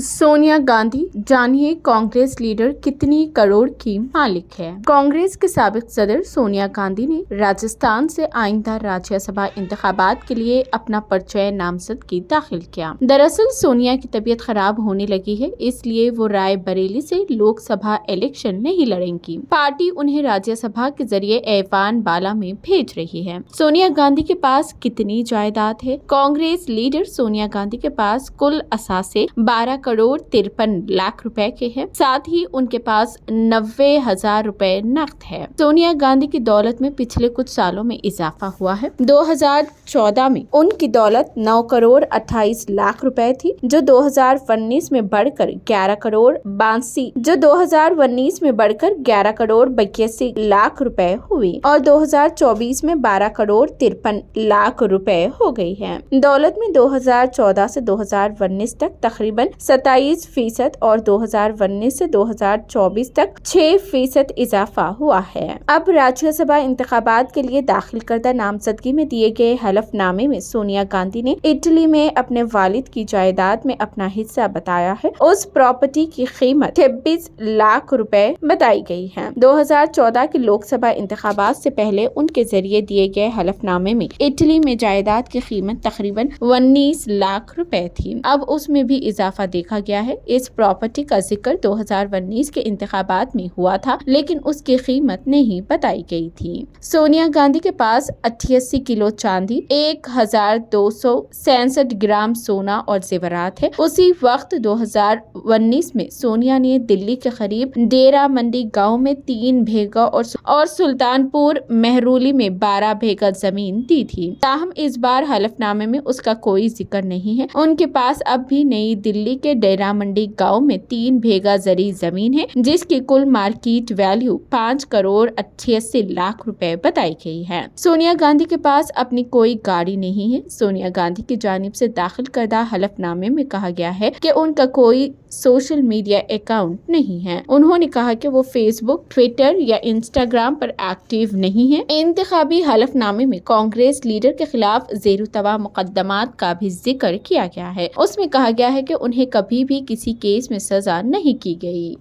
सोनिया गांधी, जानिए कांग्रेस लीडर कितनी करोड़ की मालिक है। कांग्रेस के साबिक सदर सोनिया गांधी ने राजस्थान से आइंदा राज्यसभा इंतखाबात के लिए अपना पर्चा नामजदगी दाखिल किया। दरअसल सोनिया की तबीयत खराब होने लगी है, इसलिए वो राय बरेली से लोकसभा इलेक्शन नहीं लड़ेंगी। पार्टी उन्हें राज्यसभा के जरिए ऐवान बाला में भेज रही है। सोनिया गांधी के पास कितनी जायदाद है? कांग्रेस लीडर सोनिया गांधी के पास कुल असासे 12 करोड़ 53 लाख रुपए के हैं। साथ ही उनके पास 90,000 रुपए नकद है। सोनिया गांधी की दौलत में पिछले कुछ सालों में इजाफा हुआ है। 2014 में उनकी दौलत 9 करोड़ 28 लाख रुपए थी, जो 2019 में बढ़कर 11 करोड़ 82 लाख रुपए हुई और 2024 में 12 करोड़ 53 लाख रुपए हो गई है। दौलत में 2014 से 2019 तक तकरीबन 27% और 2019 से 2024 तक 6% इजाफा हुआ है। अब राज्यसभा इंतखाबात के लिए दाखिल करदा नामजदगी में दिए गए हलफनामे में सोनिया गांधी ने इटली में अपने वालिद की जायदाद में अपना हिस्सा बताया है। उस प्रॉपर्टी की कीमत 26 लाख रुपए बताई गई है। 2014 के लोकसभा इंतखाबात से पहले उनके जरिए दिए गए हलफनामे में इटली में जायदाद की कीमत तकरीबन 19 लाख रुपए थी। अब उसमें भी इजाफा देखा गया है। इस प्रॉपर्टी का जिक्र 2019 के इंतखाबात में हुआ था, लेकिन उसकी कीमत नहीं बताई गई थी। सोनिया गांधी के पास 88 किलो चांदी, 1267 ग्राम सोना और जेवरात है। उसी वक्त 2019 में सोनिया ने दिल्ली के करीब डेरा मंडी गांव में 3 बीघा और सुल्तानपुर मेहरौली में 12 बीघा जमीन दी थी। ताहम इस बार हलफनामे में उसका कोई जिक्र नहीं है। उनके पास अब भी नई दिल्ली के डेरा मंडी गांव में 3 बीघा जरी जमीन है, जिसकी कुल मार्केट वैल्यू 5 करोड़ 88 लाख रुपए बताई गई है। सोनिया गांधी के पास अपनी कोई गाड़ी नहीं है। सोनिया गांधी की जानिब से दाखिल करदा हलफनामे में कहा गया है कि उनका कोई सोशल मीडिया अकाउंट नहीं है। उन्होंने कहा कि वो फेसबुक, ट्विटर या इंस्टाग्राम पर एक्टिव नहीं है। इंतखाबी हलफनामे में कांग्रेस लीडर के खिलाफ ज़ेरुतवा मुकदमात का भी जिक्र किया गया है। उसमें कहा गया है कि उन्हें कभी भी किसी केस में सजा नहीं की गई।